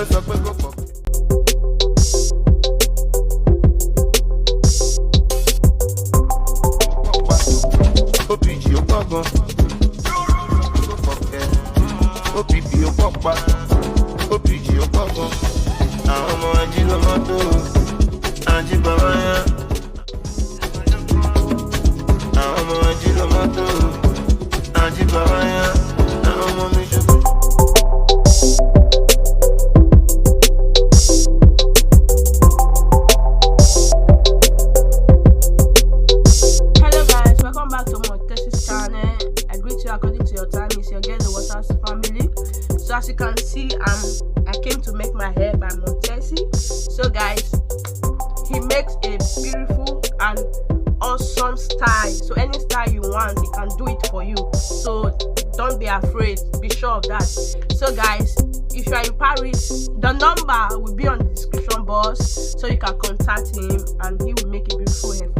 ló sọ pé kò pọ̀. OPG ó pọ̀ gan. OPP ó pọ̀ pa. OPG ó pọ̀ gan. Àwọn ọmọ ají ló mọ́tò. Ají bàbá yẹn. Àwọn ọmọ ají ló mọ́tò. Ají bàbá yẹn. Àwọn ọmọ mi ṣubú. According to your time, is your girl the Waters family. So as you can see, I came to make my hair by Montesi. So guys, he makes a beautiful and awesome style. So any style you want, he can do it for you. So don't be afraid, be sure of that. So guys, if you are in Paris, the number will be on the description box, so you can contact him and he will make a beautiful hair for you.